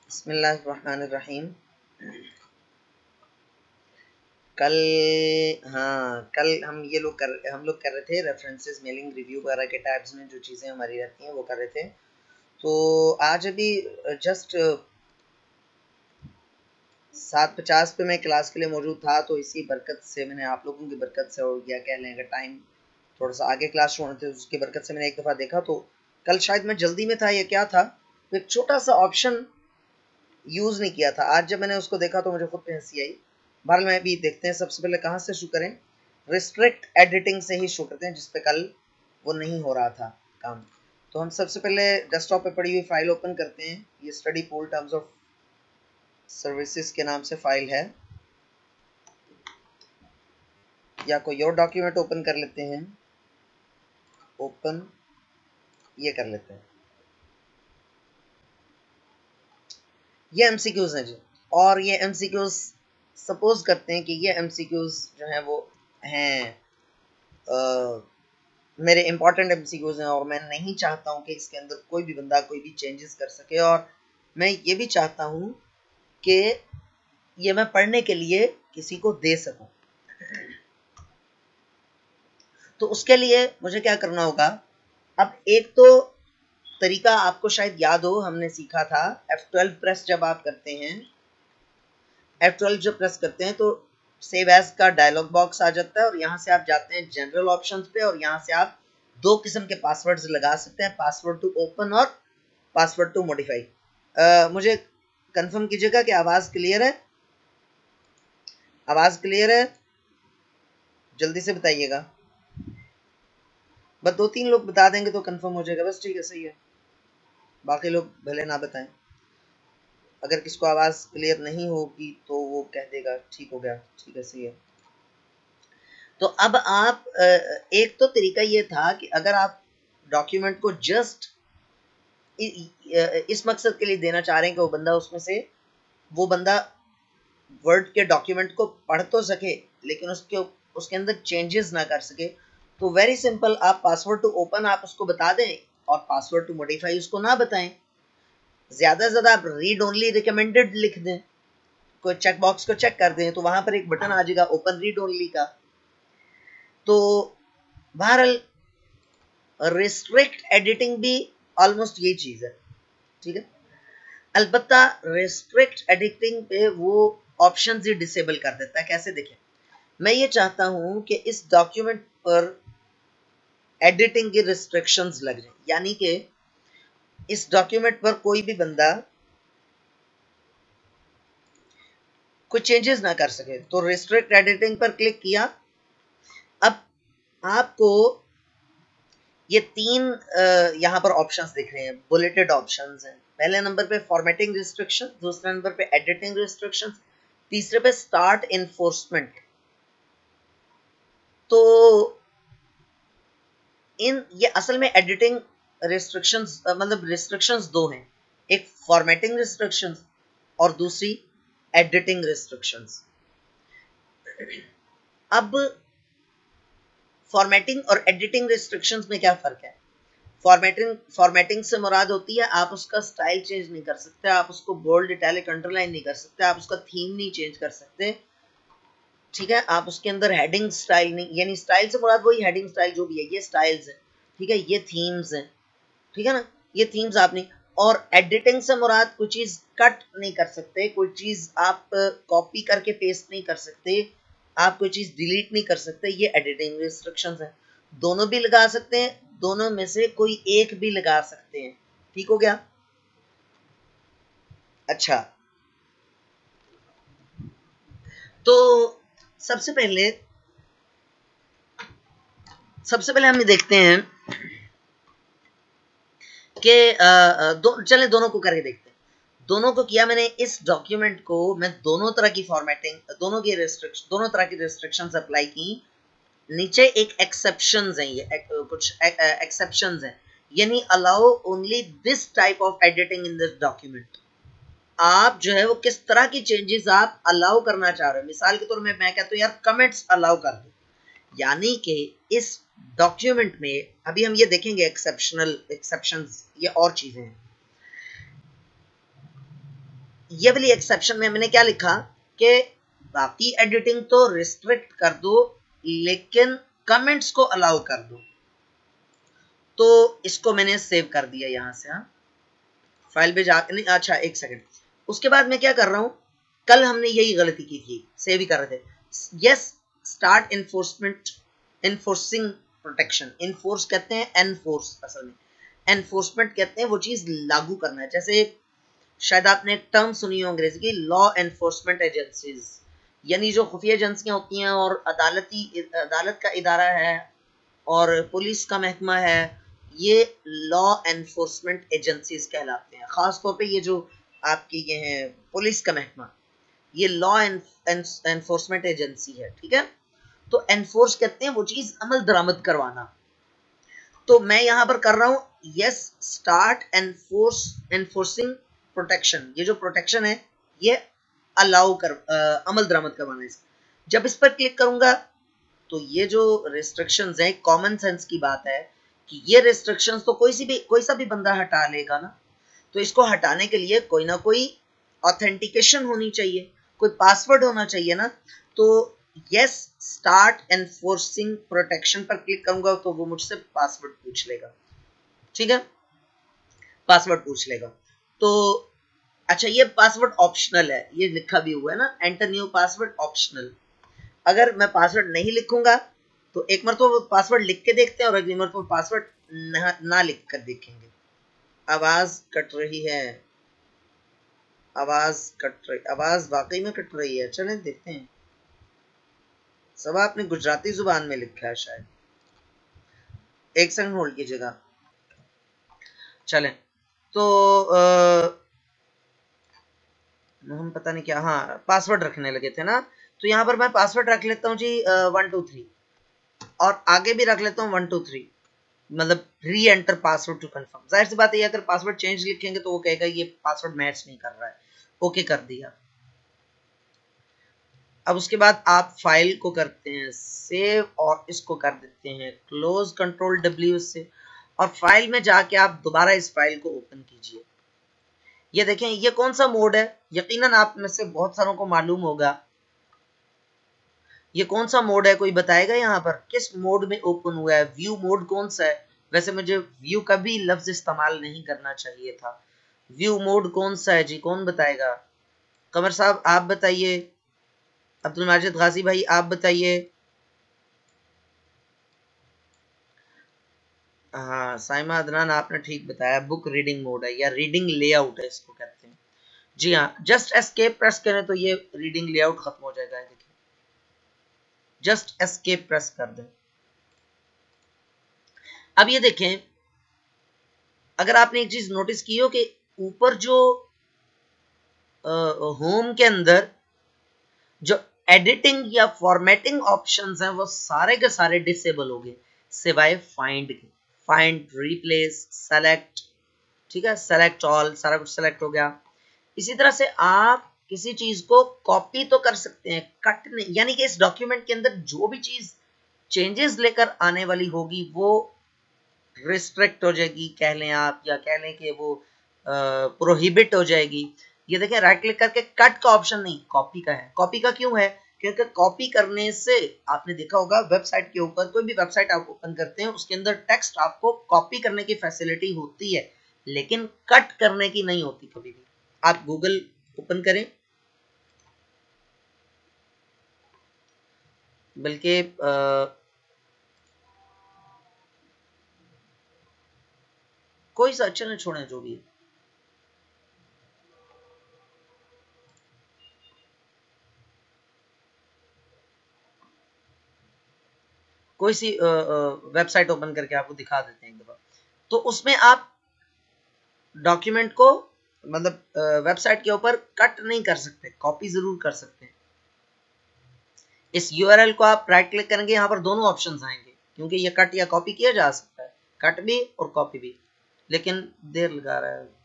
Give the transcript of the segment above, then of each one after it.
बिस्मिल्लाहिर्रहमानिर्रहीम। कल कल हम लोग कर रहे थे रेफरेंसेस, मेलिंग, रिव्यू वगैरह के टैब्स में जो चीज़ें हमारी रहती हैं वो कर रहे थे। तो आज अभी जस्ट 7:50 पे मैं क्लास के लिए मौजूद था, तो इसी बरकत से मैंने, आप लोगों की बरकत से, और या कह लें अगर टाइम थोड़ा सा आगे क्लास शुरू होने थे उसकी बरकत से, मैंने एक दफ़ा देखा। तो कल शायद मैं जल्दी में था या क्या था, तो एक छोटा सा ऑप्शन यूज़ नहीं किया था। आज जब मैंने उसको देखा तो मुझे खुद पे हंसी आई। बहरहाल मैं भी देखते हैं, सबसे पहले कहाँ से शुरू करें। रिस्ट्रिक्ट एडिटिंग से ही शुरू करते हैं, जिसपे कल वो नहीं हो रहा था काम। तो हम सबसे पहले डेस्कटॉप पे पड़ी हुई फाइल ओपन करते हैं। ये study pool terms of services के नाम से फाइल है, या कोई और डॉक्यूमेंट ओपन कर लेते हैं। ओपन ये कर लेते हैं। ये एमसीक्यूज हैं जी, और ये एमसीक्यूज सपोज करते हैं कि ये एमसीक्यूज जो हैं वो हैं मेरे इंपॉर्टेंट एमसीक्यूज हैं, और मैं नहीं चाहता हूं कि इसके अंदर कोई भी बंदा कोई भी चेंजेस कर सके, और मैं ये भी चाहता हूं कि ये मैं पढ़ने के लिए किसी को दे सकूं। तो उसके लिए मुझे क्या करना होगा। अब एक तो तरीका आपको शायद याद हो, हमने सीखा था F12 प्रेस जब आप करते हैं, F12 जब प्रेस करते हैं तो सेव एज का डायलॉग बॉक्स आ जाता है, और यहाँ से आप जाते हैं जनरल ऑप्शंस पे, और यहाँ से आप दो किस्म के पासवर्ड्स लगा सकते हैं, पासवर्ड टू ओपन और पासवर्ड टू मॉडिफाई। मुझे कंफर्म कीजिएगा कि आवाज़ क्लियर है। आवाज़ क्लियर है, जल्दी से बताइएगा। बस 2-3 लोग बता देंगे तो कंफर्म हो जाएगा, बस ठीक है, सही है। बाकी लोग भले ना बताएं। अगर किसको आवाज़ क्लियर नहीं होगी तो वो कह देगा ठीक हो गया, ठीक है, सही है। तो अब आप एक तो तरीका ये था कि अगर आप डॉक्यूमेंट को जस्ट इस मकसद के लिए देना चाह रहे हैं कि वो बंदा वर्ड के डॉक्यूमेंट को पढ़ तो सके, लेकिन उसके अंदर चेंजेस ना कर सके, तो वेरी सिंपल, आप पासवर्ड टू ओपन आप उसको बता दें, और पासवर्ड टू मॉडिफाई उसको ना बताएं। ज़्यादा से ज़्यादा आप रीड ओनली रिकमेंडेड लिख दें, कोई चेक बॉक्स को चेक कर दें, तो वहां पर एक बटन आ जाएगा ओपन रीड ओनली का। तो बहरहाल रिस्ट्रिक्ट एडिटिंग भी ऑलमोस्ट ये चीज़ है, ठीक है। अलबत्ता रिस्ट्रिक्ट एडिटिंग पे वो ऑप्शन ही डिसेबल कर देता है। कैसे, देखें, मैं ये चाहता हूं कि इस डॉक्यूमेंट पर एडिटिंग की रिस्ट्रिक्शंस लग जाए, यानी कि इस डॉक्यूमेंट पर कोई भी बंदा कोई चेंजेस ना कर सके। तो रिस्ट्रिक्ट एडिटिंग पर क्लिक किया। अब आपको ये 3 यहाँ पर ऑप्शंस दिख रहे हैं, बुलेटेड ऑप्शंस हैं। पहले नंबर पे फॉर्मेटिंग रिस्ट्रिक्शन, दूसरे नंबर पे एडिटिंग रिस्ट्रिक्शन, तीसरे पे स्टार्ट इन्फोर्समेंट। तो ये असल में एडिटिंग रिस्ट्रिक्शंस, मतलब रिस्ट्रिक्शंस दो हैं, एक फॉर्मेटिंग रिस्ट्रिक्शंस और दूसरी एडिटिंग रिस्ट्रिक्शंस। अब फॉर्मेटिंग और एडिटिंग रिस्ट्रिक्शंस में क्या फर्क है। फॉर्मेटिंग से मुराद होती है आप उसका स्टाइल चेंज नहीं कर सकते, आप उसको बोल्ड, इटैलिक, अंडरलाइन नहीं कर सकते, आप उसका थीम नहीं चेंज कर सकते, ठीक है। आप उसके अंदर हेडिंग स्टाइल नहीं, यानी स्टाइल से मुराद वही हेडिंग स्टाइल जो भी है, ये स्टाइल्स हैं, ठीक है, ये थीम्स हैं, ठीक है ना, ये थीम्स आप नहीं। और एडिटिंग से मुराद कोई चीज़ कट नहीं कर सकते, कोई चीज़ आप कॉपी करके पेस्ट नहीं कर सकते, आप कोई चीज़ डिलीट नहीं कर सकते, ये एडिटिंग रिस्ट्रिक्शंस हैं। दोनों भी लगा सकते हैं, दोनों में से कोई एक भी लगा सकते हैं, ठीक हो गया। अच्छा, तो सबसे पहले हम ये देखते हैं कि चले दोनों को करके देखते हैं। दोनों को किया मैंने, इस डॉक्यूमेंट को मैं दोनों तरह की फॉर्मेटिंग, दोनों तरह की रिस्ट्रिक्शंस अप्लाई की। नीचे एक एक्सेप्शंस हैं, ये कुछ एक्सेप्शंस हैं, यानी allow only this type of editing in this document. आप जो है वो किस तरह की चेंजेस आप अलाउ करना चाह रहे हो। मिसाल के तौर में मैं कहता हूँ यार कमेंट्स अलाउ कर दो, यानी कि इस डॉक्यूमेंट में अभी हम ये देखेंगे एक्सेप्शंस, ये और चीजें हैं। ये वाली एक्सेप्शन में मैंने क्या लिखा कि बाकी एडिटिंग तो रिस्ट्रिक्ट कर दो लेकिन कमेंट्स को अलाउ कर दो। तो इसको मैंने सेव कर दिया यहां से। हाँ, फाइल पे जाकर नहीं, अच्छा एक सेकंड, उसके बाद मैं क्या कर रहा हूं, कल हमने यही गलती की थी, सेव ही कर रहे थे। Yes start enforcement, enforcing protection, enforce कहते हैं एनफोर्स, असल में एनफोर्समेंट कहते हैं वो चीज लागू करना है। जैसे शायद आपने एक टर्म सुनी हो अंग्रेजी की, लॉ एनफोर्समेंट एजेंसीज, यानी जो खुफिया एजेंसियां होती हैं और अदालत का इदारा है और पुलिस का महकमा है, ये लॉ एनफोर्समेंट एजेंसीज कहलाते हैं। खास तौर पे ये जो आपकी ये है पुलिस का महकमा, ये लॉ एनफोर्समेंट एजेंसी है, ठीक है। तो एनफोर्स कहते हैं वो चीज अमल दरामद करवाना। तो मैं यहां पर कर रहा हूं यस स्टार्ट एनफोर्सिंग प्रोटेक्शन, ये जो प्रोटेक्शन है ये अलाउ कर अमल दरामद करवाना है। जब इस पर क्लिक करूंगा तो ये जो रिस्ट्रिक्शंस हैं, कॉमन सेंस की बात है कि ये रिस्ट्रिक्शंस तो कोई सा भी बंदा हटा लेगा ना। तो इसको हटाने के लिए कोई ना कोई ऑथेंटिकेशन होनी चाहिए, कोई पासवर्ड होना चाहिए ना। तो यस स्टार्ट एनफोर्सिंग प्रोटेक्शन पर क्लिक करूंगा तो वो मुझसे पासवर्ड पूछ लेगा, ठीक है, पासवर्ड पूछ लेगा। तो अच्छा, ये पासवर्ड ऑप्शनल है, ये लिखा भी हुआ है ना, एंटर न्यू पासवर्ड ऑप्शनल। अगर मैं पासवर्ड नहीं लिखूंगा तो एक मरतबा पासवर्ड लिख के देखते हैं और अगली मरतबा पासवर्ड ना लिख कर देखेंगे। आवाज कट रही है, आवाज कट रही, आवाज वाकई में कट रही है। चलें देखते हैं, सब आपने गुजराती जुबान में लिखा है शायद। एक सेकंड होल्ड कीजिएगा। चलें तो हम पता नहीं क्या, हाँ पासवर्ड रखने लगे थे ना। तो यहाँ पर मैं पासवर्ड रख लेता हूँ जी 123, और आगे भी रख लेता हूँ 123, मतलब री एंटर पासवर्ड टू कंफर्म। जाहिर सी बात है अगर पासवर्ड चेंज लिखेंगे तो वो कहेगा ये पासवर्ड मैच नहीं कर रहा है। ओके कर दिया। अब उसके बाद आप फाइल को करते हैं सेव और इसको कर देते हैं क्लोज, कंट्रोल डब्ल्यू से, और फाइल में जाके आप दोबारा इस फाइल को ओपन कीजिए। ये देखें ये कौन सा मोड है, यकीनन आप में से बहुत सारों को मालूम होगा ये कौन सा मोड है। कोई बताएगा यहाँ पर किस मोड में ओपन हुआ है, व्यू मोड कौन सा है। वैसे मुझे व्यू का भी लफ्ज इस्तेमाल नहीं करना चाहिए था। व्यू मोड कौन सा है जी, कौन बताएगा। कमर साहब आप बताइए, अब्दुल माजिद गाजी भाई आप बताइए। हाँ साइमा अदनान आपने ठीक बताया, बुक रीडिंग मोड है या रीडिंग लेआउट है इसको कहते हैं। जी हाँ, जस्ट एस्केप प्रेस करें तो ये रीडिंग लेआउट खत्म हो जाएगा। देखिए जस्ट एस्केप प्रेस कर दें। अब ये देखें, अगर आपने एक चीज नोटिस की हो कि ऊपर जो होम के अंदर जो एडिटिंग या फॉर्मेटिंग ऑप्शंस हैं वो सारे के सारे डिसेबल हो गए सिवाय फाइंड के। फाइंड, रिप्लेस, सेलेक्ट, ठीक है, सेलेक्ट ऑल, सारा कुछ सेलेक्ट हो गया। इसी तरह से आप किसी चीज को कॉपी तो कर सकते हैं, कट नहीं, यानी कि इस डॉक्यूमेंट के अंदर जो भी चीज चेंजेस लेकर आने वाली होगी वो रिस्ट्रिक्ट हो जाएगी कह लें आप, या कह लें कि वो प्रोहिबिट हो जाएगी। ये देखें राइट क्लिक करके कट का ऑप्शन नहीं, कॉपी का है। कॉपी का क्यों है, क्योंकि कॉपी करने से आपने देखा होगा वेबसाइट के ऊपर, कोई भी वेबसाइट आप ओपन करते हैं उसके अंदर टेक्स्ट आपको कॉपी करने की फैसिलिटी होती है लेकिन कट करने की नहीं होती कभी भी। आप गूगल ओपन करें, बल्कि कोई सा अच्छा नहीं, छोड़ें जो भी है। कोई सी वेबसाइट ओपन करके आपको दिखा देते हैं एक दफा। तो उसमें आप डॉक्यूमेंट को मतलब वेबसाइट के ऊपर कट नहीं कर सकते, कॉपी जरूर कर सकते हैं। इस यूआरएल को आप राइट क्लिक करेंगे, यहाँ पर दोनों ऑप्शंस आएंगे क्योंकि ये कट या कॉपी किया जा सकता है, कट भी और कॉपी भी, लेकिन देर लगा रहा है।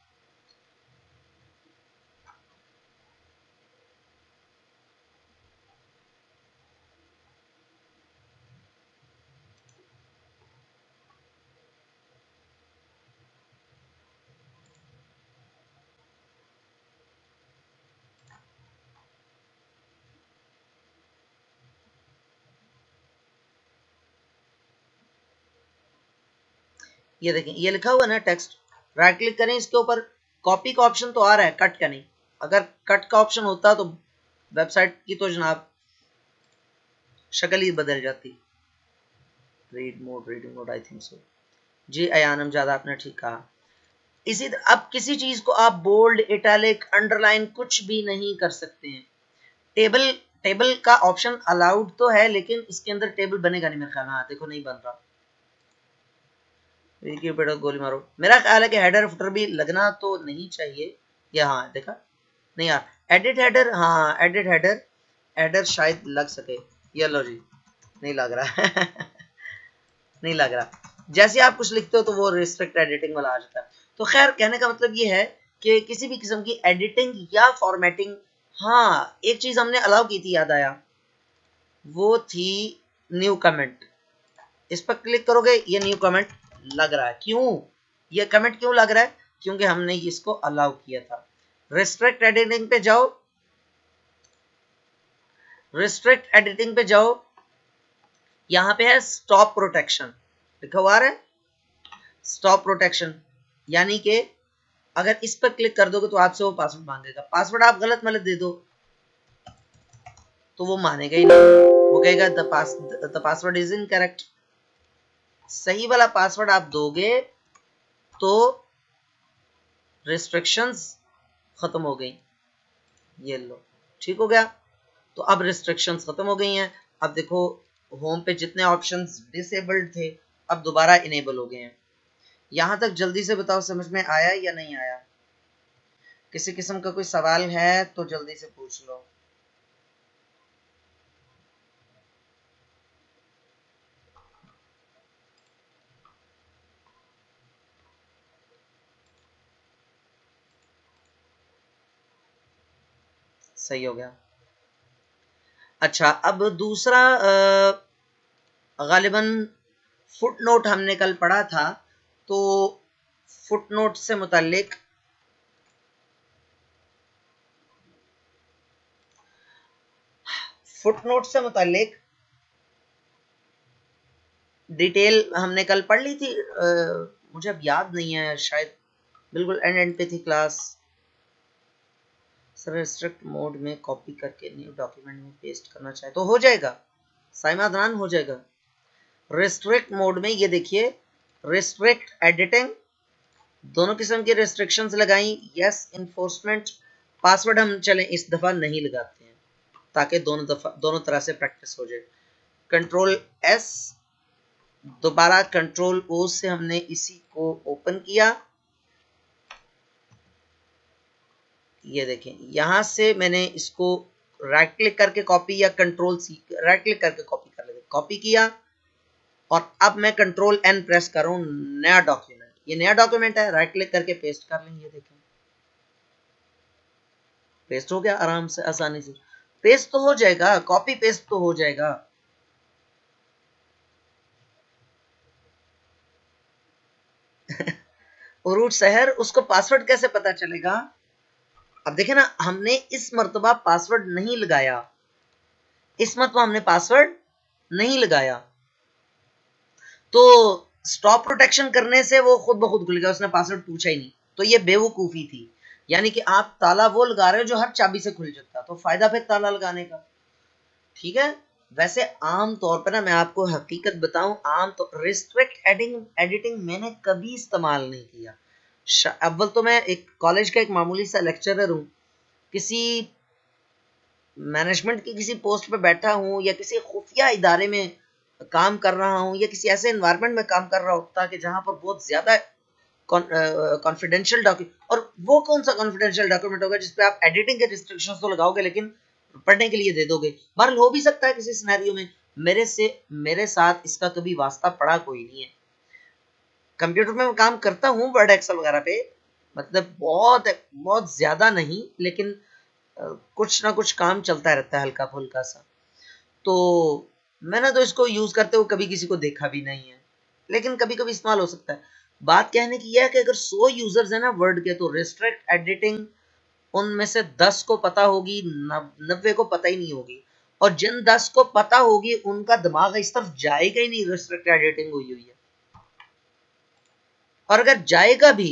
ये देखें, ये लिखा हुआ ना टेक्स्ट, राइट क्लिक करें इसके ऊपर, कॉपी का ऑप्शन तो आ रहा है, कट का नहीं। अगर कट का ऑप्शन होता तो वेबसाइट की तो जनाब शक्ल ही बदल जाती। Reading mode I think so. जी अयानम ज्यादा आपने ठीक कहा। इसी अब किसी चीज को आप बोल्ड, इटैलिक, अंडरलाइन कुछ भी नहीं कर सकते हैं। टेबल टेबल का ऑप्शन अलाउड तो है, लेकिन इसके अंदर टेबल बनेगा नहीं मेरे ख्याल में। देखो नहीं बन रहा, बेटा गोली मारो। मेरा ख्याल है कि हेडर फुटर भी लगना तो नहीं चाहिए। या हाँ देखा नहीं यार, एडिट हेडर, हाँ एडिट हेडर, हेडर शायद लग सके। ये लो जी, नहीं लग रहा नहीं लग रहा। जैसे आप कुछ लिखते हो तो वो रिस्ट्रिक्ट एडिटिंग वाला आ जाता है। तो खैर कहने का मतलब ये है कि किसी भी किस्म की एडिटिंग या फॉर्मेटिंग, हाँ एक चीज हमने अलाउ की थी, याद आया, वो थी न्यू कमेंट। इस पर क्लिक करोगे ये न्यू कमेंट लग रहा है। क्यों ये कमेंट क्यों लग रहा है? क्योंकि हमने इसको अलाउ किया था। रिस्ट्रिक्ट एडिटिंग पे जाओ, रिस्ट्रिक्ट एडिटिंग पे जाओ, यहां पे है स्टॉप प्रोटेक्शन लिखा हुआ है, स्टॉप प्रोटेक्शन। यानी कि अगर इस पर क्लिक कर दोगे तो आपसे वो पासवर्ड मांगेगा। पासवर्ड आप गलत मलत दे दो तो वो मानेगा ही नहीं, वो कहेगा द पासवर्ड इज इनकरेक्ट। सही वाला पासवर्ड आप दोगे तो रिस्ट्रिक्शंस खत्म हो गई। ये लो, ठीक हो गया। तो अब रिस्ट्रिक्शंस खत्म हो गई हैं। अब देखो होम पे जितने ऑप्शंस डिसेबल्ड थे अब दोबारा इनेबल हो गए हैं। यहां तक जल्दी से बताओ समझ में आया या नहीं आया? किसी किस्म का कोई सवाल है तो जल्दी से पूछ लो। सही हो गया। अच्छा अब दूसरा, गालिबन फुटनोट हमने कल पढ़ा था, तो फुटनोट से मुतालिक डिटेल हमने कल पढ़ ली थी। मुझे अब याद नहीं है, शायद बिल्कुल एंड एंड पे थी क्लास। सर रिस्ट्रिक्ट मोड में कॉपी करके न्यू डॉक्यूमेंट में पेस्ट करना चाहे तो हो जाएगा, साइमा अदनान हो जाएगा। रिस्ट्रिक्ट मोड में ये देखिए, रिस्ट्रिक्ट एडिटिंग, दोनों किस्म की रिस्ट्रिक्शंस लगाई। यस इन्फोर्समेंट, पासवर्ड हम चलें इस दफा नहीं लगाते हैं ताकि दोनों तरह से प्रैक्टिस हो जाए। कंट्रोल एस, दोबारा कंट्रोल ओ से हमने इसी को ओपन किया। ये देखें यहां से मैंने इसको राइट क्लिक करके कॉपी, या कंट्रोल सी राइट क्लिक करके कॉपी कर लेते, कॉपी किया और अब मैं कंट्रोल एन प्रेस कर रहा हूं, नया डॉक्यूमेंट, ये नया डॉक्यूमेंट है, राइट क्लिक करके पेस्ट कर लेंगे। देखें पेस्ट हो गया आराम से, आसानी से पेस्ट तो हो जाएगा, कॉपी पेस्ट तो हो जाएगा। उरूज शहर, उसको पासवर्ड कैसे पता चलेगा? अब देखें ना, हमने इस मर्तबा पासवर्ड नहीं लगाया, इस मर्तबा हमने पासवर्ड नहीं लगाया, तो स्टॉप प्रोटेक्शन करने से वो खुद ब खुद खुल गया, उसने पासवर्ड पूछा ही नहीं। तो ये बेवकूफी थी। यानी कि आप ताला वो लगा रहे हो जो हर चाबी से खुल जाता, तो फायदा फिर ताला लगाने का। ठीक है। वैसे आम तौर पर ना मैं आपको हकीकत बताऊं, आम तो रिस्ट्रिक्ट एडिटिंग मैंने कभी इस्तेमाल नहीं किया। अव्वल तो मैं एक कॉलेज का एक मामूली सा लेक्चरर हूं, किसी मैनेजमेंट की किसी पोस्ट पे बैठा हूं या किसी खुफिया इदारे में काम कर रहा हूं या किसी ऐसे एनवायरनमेंट में काम कर रहा हूं ताकि जहां पर बहुत ज्यादा कॉन्फिडेंशियल डॉक्यूमेंट, और वो कौन सा कॉन्फिडेंशियल डॉक्यूमेंट होगा जिसपे आप एडिटिंग के रिस्ट्रिक्शंस तो लगाओगे लेकिन पढ़ने के लिए दे दोगे। बहरहाल हो भी सकता है किसी सिनेरियो में। मेरे साथ इसका कभी वास्ता पड़ा कोई नहीं है। कंप्यूटर में मैं काम करता हूँ वर्ड एक्सेल वगैरह पे, मतलब बहुत बहुत ज्यादा नहीं, लेकिन कुछ ना कुछ काम चलता रहता है हल्का फुल्का सा। तो मैंने तो इसको यूज करते हुए कभी किसी को देखा भी नहीं है, लेकिन कभी कभी इस्तेमाल हो सकता है। बात कहने की यह है कि अगर 100 यूजर्स है ना वर्ड के, तो रिस्ट्रिक्ट एडिटिंग उनमें से 10 को पता होगी, 90 को पता ही नहीं होगी। और जिन 10 को पता होगी उनका दिमाग इस तरफ जाएगा ही नहीं, रिस्ट्रिक्ट एडिटिंग हुई हुई है। और अगर जाएगा भी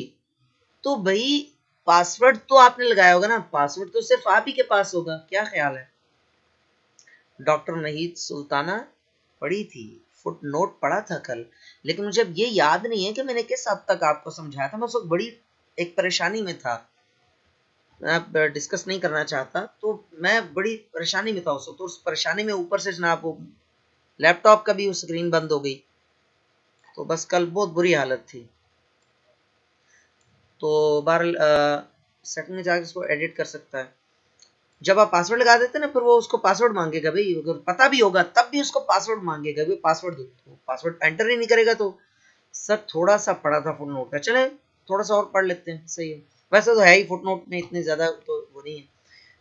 तो भाई पासवर्ड तो आपने लगाया होगा ना, पासवर्ड तो सिर्फ आप ही के पास होगा। क्या ख्याल है? डॉक्टर नहीद सुल्ताना पढ़ी थी, फुट नोट पढ़ा था कल, लेकिन मुझे अब ये याद नहीं है कि मैंने किस हद तक आपको समझाया था। मैं उस वक्त बड़ी एक परेशानी में था, मैं डिस्कस नहीं करना चाहता, तो मैं बड़ी परेशानी में था उस वक्त। तो उस परेशानी में ऊपर से जनाब वो लैपटॉप का भी वो स्क्रीन बंद हो गई, तो बस कल बहुत बुरी हालत थी। तो बहरहाल सेटिंग में जाकर इसको एडिट कर सकता है। जब आप पासवर्ड लगा देते ना, फिर वो उसको पासवर्ड मांगेगा भाई, अगर पता भी होगा तब भी उसको पासवर्ड मांगेगा भाई, पासवर्ड दो। तो पासवर्ड एंटर ही नहीं करेगा। तो सर थोड़ा सा पढ़ा था फुट नोट का, चले थोड़ा सा और पढ़ लेते हैं, सही है। वैसे तो है ही, फुट नोट में इतने ज्यादा तो वो नहीं है।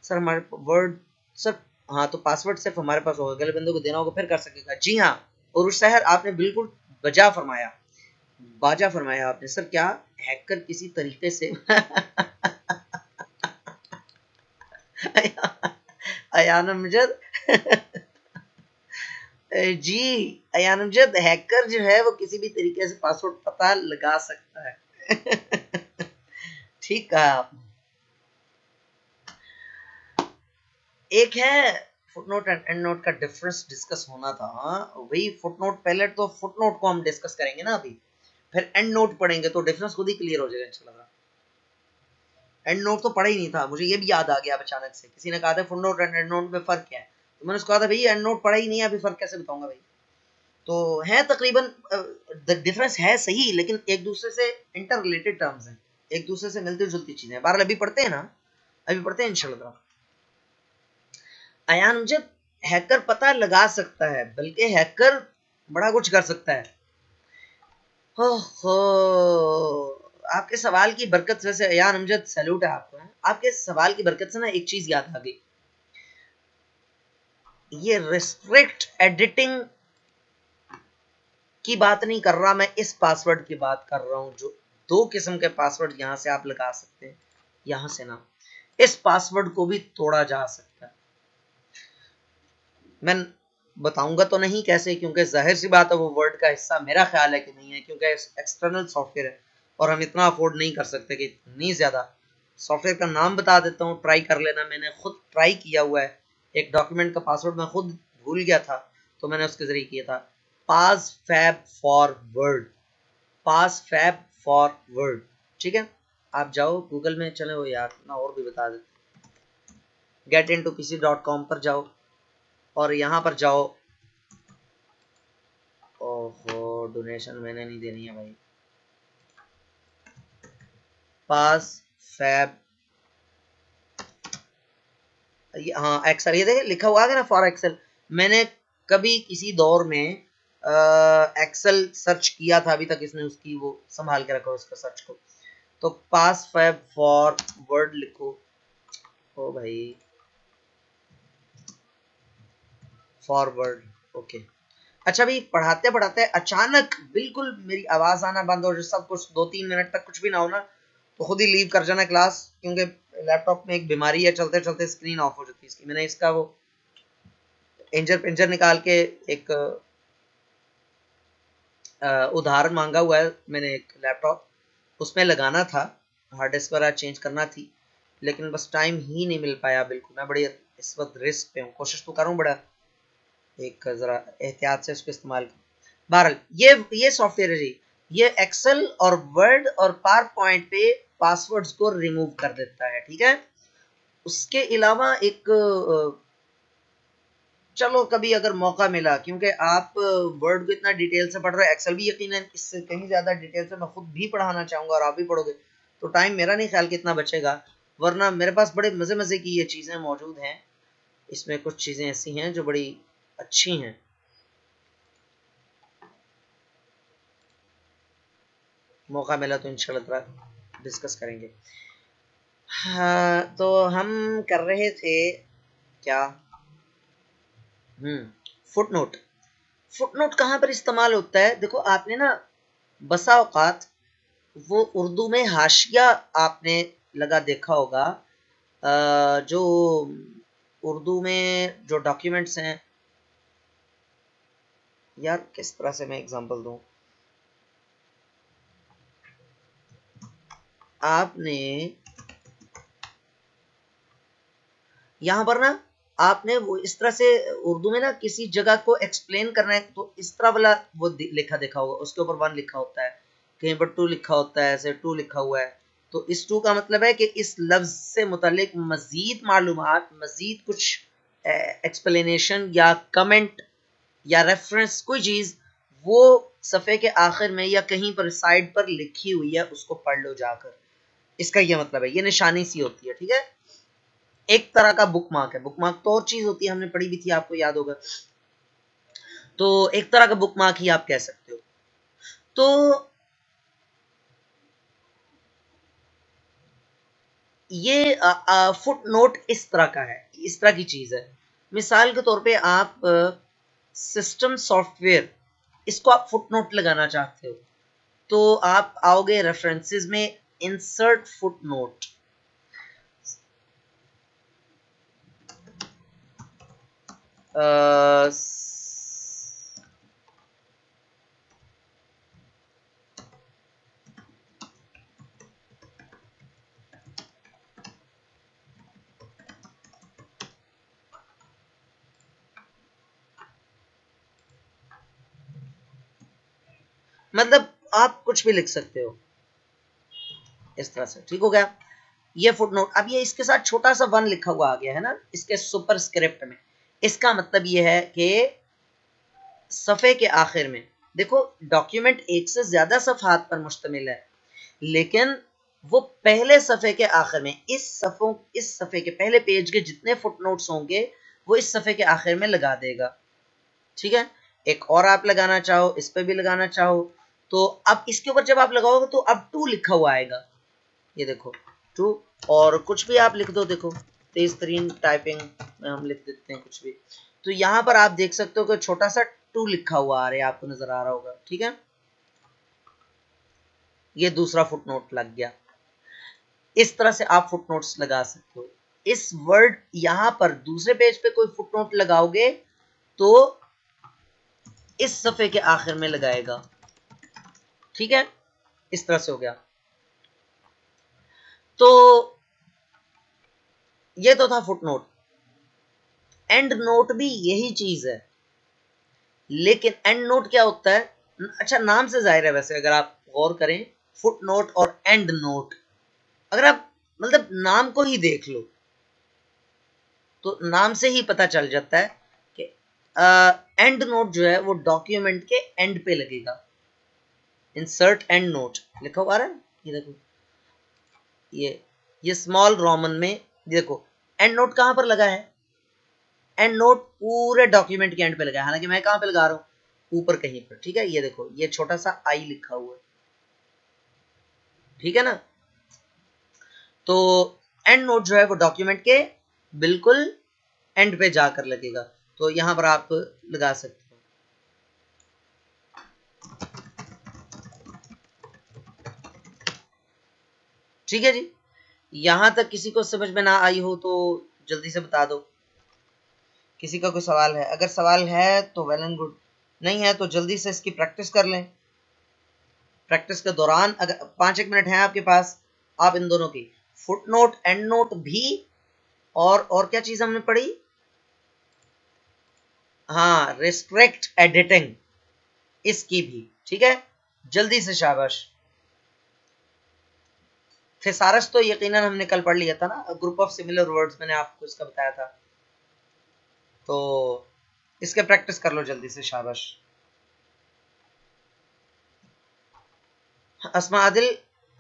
सर हमारे वर्ड, सर हाँ तो पासवर्ड सिर्फ हमारे पास होगा, अगले बंदे को देना होगा फिर कर सकेगा। जी हाँ, और उस शहर आपने बिल्कुल बजा फरमाया, बाजा फरमाया आपने। सर क्या हैकर किसी तरीके से अयान अमजद जी, अयान अमजद हैकर जो है वो किसी भी तरीके से पासवर्ड पता लगा सकता है। ठीक है। एक है फुटनोट एंड एंड नोट का डिफरेंस डिस्कस होना था। वही फुटनोट, पहले तो फुटनोट को हम डिस्कस करेंगे ना अभी, फिर एंड नोट पढ़ेंगे तो डिफरेंस खुद ही क्लियर हो जाएगा इंशाल्लाह। एंड नोट तो पढ़ा ही नहीं था, मुझे ये भी याद आ गया अचानक से। किसी ने कहा था foot note and and note में फर्क क्या है, तो मैंने उसको कहा था भाई एंड नोट पढ़ा ही नहीं है, अभी फर्क कैसे बताऊंगा भाई। तो है तकरीबन डिफरेंस है सही, लेकिन एक दूसरे से इंटर रिलेटेड टर्म्स हैं, एक दूसरे से मिलती जुलती चीजें हैं। बहरहाल अभी पढ़ते हैं ना, अभी पढ़ते हैं इंशाल्लाह। अयान मुझे हैकर पता लगा सकता है, बल्कि हैकर बड़ा कुछ कर सकता है। हो हो, आपके सवाल की बरकत से अयान अमजद सैल्यूट है आपको। आपके सवाल की बरकत से ना एक चीज याद आ गई, ये रिस्ट्रिक्ट एडिटिंग की बात नहीं कर रहा मैं, इस पासवर्ड की बात कर रहा हूं जो दो किस्म के पासवर्ड यहां से आप लगा सकते हैं, यहां से ना, इस पासवर्ड को भी तोड़ा जा सकता है। मैं बताऊंगा तो नहीं कैसे, क्योंकि जाहिर सी बात है वो वर्ड का हिस्सा मेरा ख्याल है कि नहीं है, क्योंकि एक्सटर्नल सॉफ्टवेयर है और हम इतना अफोर्ड नहीं कर सकते कि इतनी ज्यादा। सॉफ्टवेयर का नाम बता देता हूँ, ट्राई कर लेना, मैंने खुद ट्राई किया हुआ है। एक डॉक्यूमेंट का पासवर्ड मैं खुद भूल गया था, तो मैंने उसके जरिए किया था। Pass fab for word, pass fab for word, ठीक है। आप जाओ गूगल में, चले वो यार ना और भी बता देते, getintopc.com पर जाओ और यहाँ पर जाओ। ओहो, डोनेशन मैंने नहीं देनी है भाई। पास फैब, हाँ एक्सेल, ये देखे लिखा हुआ है ना फॉर एक्सेल। मैंने कभी किसी दौर में एक्सेल सर्च किया था, अभी तक इसने उसकी वो संभाल के रखा उसका सर्च को। तो पास फैब फॉर वर्ड लिखो, ओ भाई फॉरवर्ड, ओके। अच्छा भाई, पढ़ाते पढ़ाते अचानक बिल्कुल मेरी आवाज आना बंद हो जाए, सब कुछ 2-3 मिनट तक कुछ भी ना हो ना, तो खुद ही लीव कर जाना क्लास, क्योंकि लैपटॉप में एक बीमारी है, चलते चलते स्क्रीन ऑफ हो जाती है इसकी। मैंने इसका वो इंजर पिंजर निकाल के एक उदाहरण मांगा हुआ है मैंने, एक लैपटॉप उसमें लगाना था, हार्ड डिस्क वगैरह चेंज करना थी, लेकिन बस टाइम ही नहीं मिल पाया बिल्कुल। मैं बड़ी इस वक्त रिस्क पे हूँ, कोशिश तो करूँ बड़ा एक जरा एहतियात से उसको इस्तेमाल करूँ। बहरहाल ये सॉफ्टवेयर है जी, ये एक्सेल और वर्ड और पावर पॉइंट पे पासवर्ड्स को रिमूव कर देता है, ठीक है। उसके अलावा एक चलो कभी अगर मौका मिला, क्योंकि आप वर्ड को इतना डिटेल से पढ़ रहे हैं, एक्सेल भी यकीनन इससे कहीं ज्यादा डिटेल से मैं खुद भी पढ़ाना चाहूंगा और आप भी पढ़ोगे, तो टाइम मेरा नहीं ख्याल कितना बचेगा। वरना मेरे पास बड़े मजे मजे की ये चीजें मौजूद हैं, इसमें कुछ चीजें ऐसी हैं जो बड़ी अच्छी हैं। मौका मिला तो इंशाल्लाह डिस्कस करेंगे। हाँ, तो हम कर रहे थे क्या, फुटनोट। फुटनोट कहाँ पर इस्तेमाल होता है? देखो आपने ना बसा औकात वो उर्दू में हाशिया आपने लगा देखा होगा, जो उर्दू में जो डॉक्यूमेंट्स हैं, यार किस तरह से मैं एग्जांपल दूं, आपने यहां पर ना, आपने वो इस तरह से उर्दू में ना किसी जगह को एक्सप्लेन करना है तो इस तरह वाला वो लिखा देखा होगा, उसके ऊपर 1 लिखा होता है, कहीं पर 2 लिखा होता है, ऐसे 2 लिखा हुआ है। तो इस 2 का मतलब है कि इस लफ्ज से मुतालिक मजीद मालूमात, मजीद कुछ एक्सप्लेनेशन या कमेंट या रेफरेंस, कोई चीज वो सफ़े के आखिर में या कहीं पर साइड पर लिखी हुई है, उसको पढ़ लो जाकर। इसका ये मतलब है, ये निशानी सी होती है, ठीक है। एक तरह का बुक मार्क है। बुक मार्क तो और चीज होती है, हमने पढ़ी भी थी, आपको याद होगा। तो एक तरह का बुक मार्क ही आप कह सकते हो। तो ये फुट नोट इस तरह का है, इस तरह की चीज है। मिसाल के तौर पे आप सिस्टम सॉफ्टवेयर, इसको आप फुट नोट लगाना चाहते हो, तो आप आओगे रेफरेंसेस में, इंसर्ट फुट नोट। मतलब आप कुछ भी लिख सकते हो इस तरह से, ठीक हो गया। ये फुट नोट। अब ये इसके साथ छोटा सा 1 लिखा हुआ आ गया है ना, इसके सुपर स्क्रिप्ट में। इसका मतलब ये है कि सफ़े के आखिर में, देखो डॉक्यूमेंट एक से ज्यादा सफ़हात पर मुश्तमिल है, लेकिन वो पहले सफ़े के आखिर में, इस सफ़े के पहले पेज के जितने फुट नोट्स होंगे वो इस सफ़े के आखिर में लगा देगा, ठीक है। एक और आप लगाना चाहो, इस पे भी लगाना चाहो, तो अब इसके ऊपर जब आप लगाओगे तो अब 2 लिखा हुआ आएगा, ये देखो 2। और कुछ भी आप लिख दो, देखो तेज तरीन टाइपिंग में हम लिख देते हैं कुछ भी, तो यहां पर आप देख सकते हो कि छोटा सा 2 लिखा हुआ आ रहा है, आपको नजर आ रहा होगा, ठीक है। ये दूसरा फुट नोट लग गया। इस तरह से आप फुट नोट्स लगा सकते हो। इस वर्ड यहां पर दूसरे पेज पे कोई फुट नोट लगाओगे तो इस सफ़े के आखिर में लगाएगा, ठीक है। इस तरह से हो गया। तो ये तो था फुट नोट। एंड नोट भी यही चीज है, लेकिन एंड नोट क्या होता है? अच्छा, नाम से जाहिर है, वैसे अगर आप गौर करें, फुट नोट और एंड नोट, अगर आप मतलब नाम को ही देख लो तो नाम से ही पता चल जाता है कि एंड नोट जो है वो डॉक्यूमेंट के एंड पे लगेगा। इंसर्ट एंड नोट लिखा हुआ आ रहा है, ये देखो, ये स्मॉल रोमन में, देखो एंड नोट कहां पर लगा है? एंड नोट पूरे डॉक्यूमेंट के एंड पे लगा है, हालांकि मैं कहां पे लगा रहा हूं, ऊपर कहीं पर, ठीक है। ये देखो, ये छोटा सा आई लिखा हुआ है, ठीक है ना। तो एंड नोट जो है वो डॉक्यूमेंट के बिल्कुल एंड पे जाकर लगेगा, तो यहां पर आप लगा सकते हो। ठीक है जी, यहां तक किसी को समझ में ना आई हो तो जल्दी से बता दो। किसी का कोई सवाल है? अगर सवाल है तो वेल एंड गुड, नहीं है तो जल्दी से इसकी प्रैक्टिस कर लें। प्रैक्टिस के दौरान अगर 5-1 मिनट है आपके पास, आप इन दोनों की, फुट नोट एंड नोट भी, और क्या चीज हमने पढ़ी? हाँ, रिस्ट्रिक्ट एडिटिंग, इसकी भी, ठीक है। जल्दी से शाबाश। थिसारस तो यकीनन हमने कल पढ़ लिया था ना, ग्रुप ऑफ सिमिलर वर्ड्स, मैंने आपको इसका बताया था, तो इसके प्रैक्टिस कर लो जल्दी से, शाबाश। अस्मा आदिल,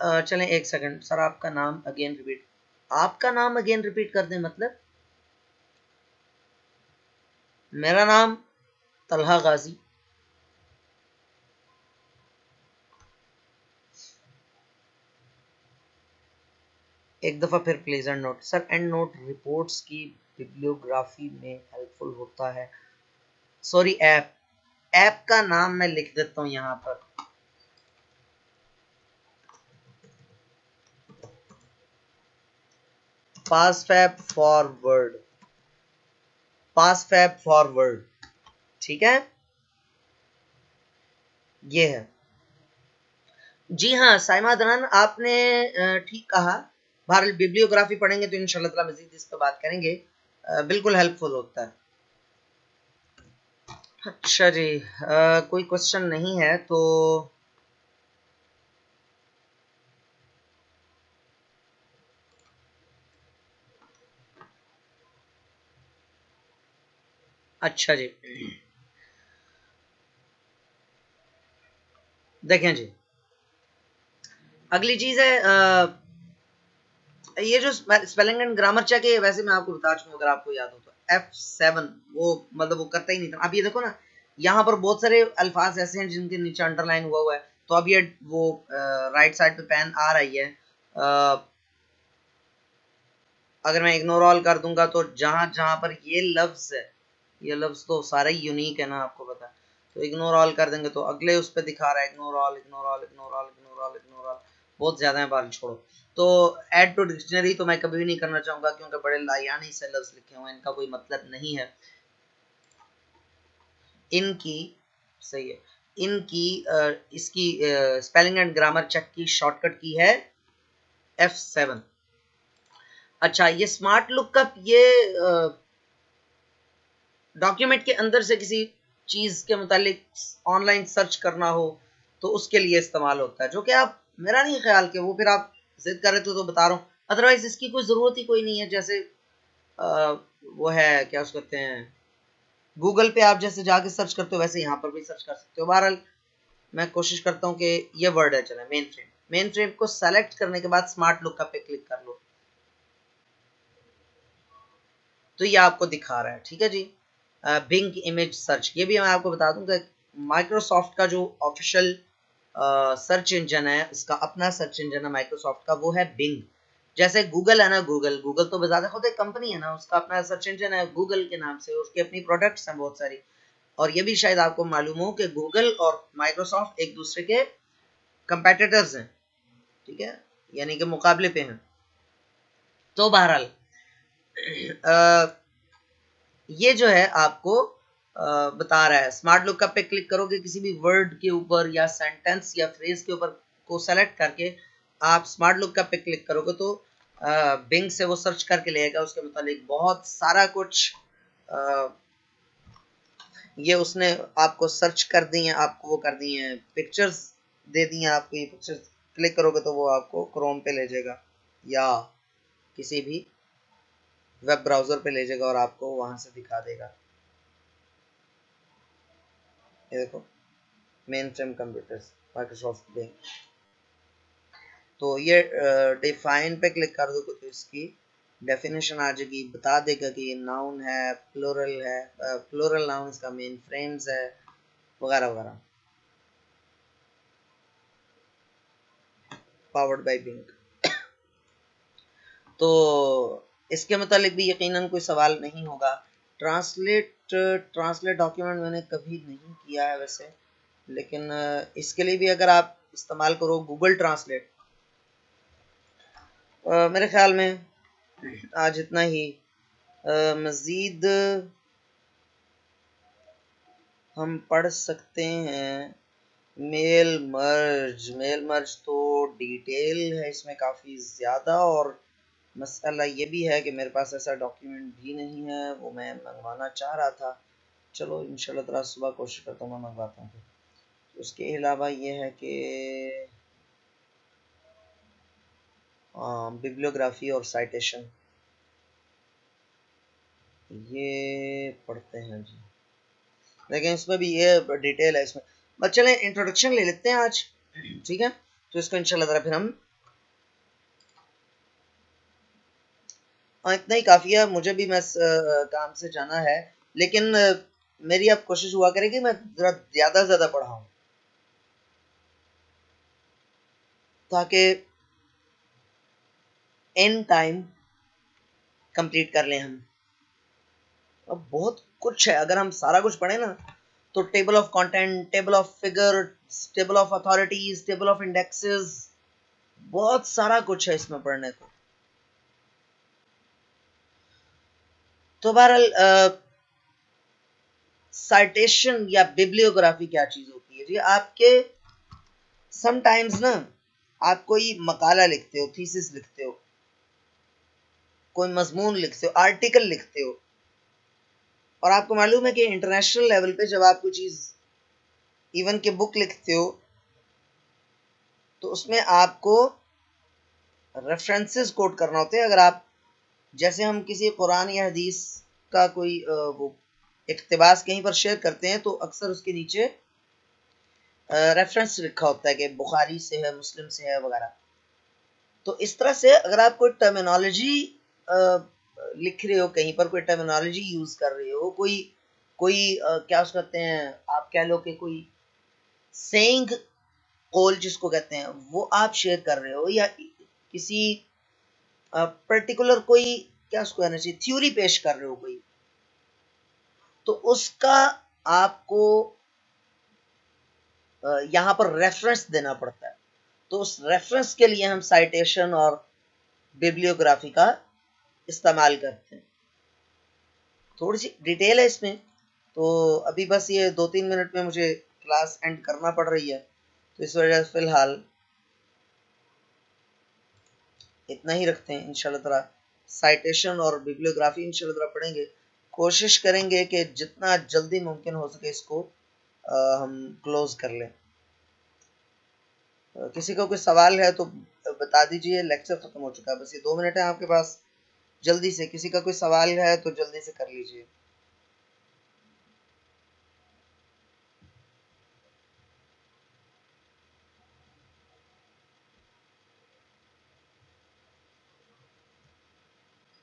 चलें 1 सेकंड सर, आपका नाम अगेन रिपीट, आपका नाम अगेन रिपीट कर दें मतलब? मेरा नाम तलहा गाजी। एक दफा फिर please and note sir, and note reports की बिब्लियोग्राफी में हेल्पफुल होता है। सॉरी, ऐप का नाम मैं लिख देता हूं यहां पर, पासफैब फॉरवर्ड, पासफैब फॉरवर्ड, ठीक है, ये है। जी हाँ साइमा अदनान, आपने ठीक कहा। बहरहाल बिब्लियोग्राफी पढ़ेंगे तो इंशाल्लाह ताला मजीद इस पर बात करेंगे। बिल्कुल हेल्पफुल होता है। अच्छा जी, कोई क्वेश्चन नहीं है तो अच्छा जी, देखें जी, अगली चीज है ये जो स्पेलिंग एंड ग्रामर चेक है, वैसे मैं आपको बता चुका हूँ, अगर आपको याद हो तो F7 वो मतलब वो करता ही नहीं था। अब ये देखो ना, यहाँ पर बहुत सारे अल्फाज ऐसे हैं जिनके नीचे अंडरलाइन हुआ हुआ है, तो अब ये वो राइट साइड पे पेन आ रही है। अगर मैं इग्नोर ऑल कर दूंगा तो जहां जहां पर ये लफ्ज है, ये लफ्ज तो सारा ही यूनिक है ना, आपको पता है। तो इग्नोर ऑल कर देंगे तो अगले उस पर दिखा रहा है ignore all ignore all ignore all ignore all ignore all, बहुत ज्यादा है, बाल छोड़ो। तो ऐड टू डिक्शनरी तो मैं कभी भी नहीं करना चाहूंगा, क्योंकि बड़े लायानी से लफ्ज लिखे हुए हैं, इनका कोई मतलब नहीं है। इनकी सही है, इनकी इसकी स्पेलिंग एंड ग्रामर चेक की शॉर्टकट की है F7। अच्छा, ये स्मार्ट लुकअप ये डॉक्यूमेंट के अंदर से किसी चीज के मुतालिक ऑनलाइन सर्च करना हो तो उसके लिए इस्तेमाल होता है, जो कि आप, मेरा नहीं ख्याल कि वो फिर आप जिद कर रहे थे तो बता रहा हूँ, अदरवाइज इसकी कोई जरूरत ही कोई नहीं है। जैसे आ, वो है क्या उसको कहते हैं, गूगल पे आप जैसे जाके सर्च करते हो वैसे यहाँ पर भी सर्च कर सकते हो। बहरहाल मैं कोशिश करता हूँ कि ये वर्ड है, चले मेन फ्रेम, मेन फ्रेम को सेलेक्ट करने के बाद स्मार्ट लुकअप पे क्लिक कर लो तो ये आपको दिखा रहा है। ठीक है जी, बिंग इमेज सर्च, ये भी मैं आपको बता दूं कि माइक्रोसॉफ्ट का जो ऑफिशियल सर्च इंजन है, उसका अपना सर्च इंजन है माइक्रोसॉफ्ट का, वो है बिंग। जैसे गूगल है ना, गूगल गूगल तो बजाते खुद एक कंपनी है ना, उसका अपना सर्च इंजन है गूगल के नाम से, उसकी अपनी प्रोडक्ट्स हैं बहुत सारी। और ये भी शायद आपको मालूम हो कि गूगल और माइक्रोसॉफ्ट एक दूसरे के कंपेटिटर्स हैं, ठीक है, यानी कि मुकाबले पे हैं। तो बहरहाल ये जो है आपको बता रहा है, स्मार्ट लुकअप पे क्लिक करोगे किसी भी वर्ड के ऊपर या सेंटेंस या फ्रेज के ऊपर को सेलेक्ट करके आप स्मार्ट लुकअप पे क्लिक करोगे तो बिंग से वो सर्च करके लेगा उसके मुतालिक बहुत सारा कुछ। आ, ये उसने आपको सर्च कर दी है, आपको वो कर दी है, पिक्चर्स दे दी हैं आपको, ये पिक्चर्स क्लिक करोगे तो वो आपको क्रोम पे ले जाएगा या किसी भी वेब ब्राउजर पे ले जाएगा और आपको वहां से दिखा देगा। ये देखो, mainframe computers Microsoft Bing. तो ये डिफाइन पे क्लिक कर दो तो इसकी डेफिनेशन आ जाएगी, बता देगा कि ये नाउन है, प्लूरल है, प्लूरल नाउन इसका मेन फ्रेम्स है, वगैरह वगैरह। Powered by Bing. तो इसके मतलब भी यकीनन कोई सवाल नहीं होगा। ट्रांसलेट, ट्रांसलेट डॉक्यूमेंट मैंने कभी नहीं किया है वैसे, लेकिन इसके लिए भी अगर आप इस्तेमाल करो गूगल ट्रांसलेट, मेरे ख्याल में आज इतना ही। मज़ीद हम पढ़ सकते हैं मेल मर्ज। मेल मर्ज तो डिटेल है इसमें काफ़ी ज़्यादा, और मसला ये भी है कि मेरे पास ऐसा डॉक्यूमेंट भी नहीं है, वो मैं मंगवाना चाह रहा था। चलो इंशाल्लाह ताला सुबह कोशिश करता हूँ, मैं मंगवाता हूँ। उसके अलावा ये है कि बिब्लियोग्राफी और साइटेशन ये पढ़ते हैं जी, लेकिन इसमें भी ये डिटेल है इसमें। बस चलें इंट्रोडक्शन ले लेते हैं आज, ठीक है। तो इसको इंशाल्लाह ताला फिर हम इतना ही काफ़ी है, मुझे भी मैं काम से जाना है, लेकिन मेरी अब कोशिश हुआ करे कि मैं ज़रा ज़्यादा से ज़्यादा पढ़ाऊँ ताकि एन टाइम कंप्लीट कर लें हम। अब बहुत कुछ है, अगर हम सारा कुछ पढ़े ना तो table of content, table of figure, table of authorities, table of indexes, बहुत सारा कुछ है इसमें पढ़ने को। तो बहरहाल साइटेशन या बिब्लियोग्राफी क्या चीज होती है जी, आपके समटाइम्स ना आप कोई मकाला लिखते हो, थीसिस लिखते हो, कोई मजमून लिखते हो, आर्टिकल लिखते हो, और आपको मालूम है कि इंटरनेशनल लेवल पे जब आप कोई चीज इवन के बुक लिखते हो तो उसमें आपको रेफरेंसेस कोट करना होते हैं। अगर आप, जैसे हम किसी कुरान या हदीस का कोई वो इक्तिबास कहीं पर शेयर करते हैं तो अक्सर उसके नीचे रेफरेंस लिखा होता है कि बुखारी से है, मुस्लिम से है वगैरह। तो इस तरह से अगर आप कोई टर्मिनोलॉजी लिख रहे हो, कहीं पर कोई टर्मिनोलॉजी यूज कर रहे हो, कोई कोई क्या उसको कहते हैं, आप कह लो कि कोई सेइंग कॉल जिसको कहते हैं वो आप शेयर कर रहे हो, या किसी पर्टिकुलर कोई क्या उसको कहना चाहिए थ्योरी पेश कर रहे हो कोई, तो उसका आपको यहाँ पर रेफरेंस देना पड़ता है। तो उस रेफरेंस के लिए हम साइटेशन और बिब्लियोग्राफी का इस्तेमाल करते हैं। थोड़ी सी डिटेल है इसमें, तो अभी बस ये 2-3 मिनट में मुझे क्लास एंड करना पड़ रही है, तो इस वजह से फिलहाल इतना ही रखते हैं। इंशाल्लाह ताला साइटेशन और बिब्लियोग्राफी इंशाल्लाह ताला पढ़ेंगे। कोशिश करेंगे कि जितना जल्दी मुमकिन हो सके इसको हम क्लोज कर लें। किसी का कोई सवाल है तो बता दीजिए, लेक्चर खत्म हो चुका है, बस ये 2 मिनट है आपके पास, जल्दी से किसी का कोई सवाल है तो जल्दी से कर लीजिए।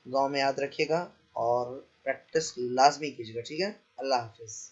गाँव में याद रखिएगा और प्रैक्टिस लाजमी कीजिएगा, ठीक है। अल्लाह हाफिज़।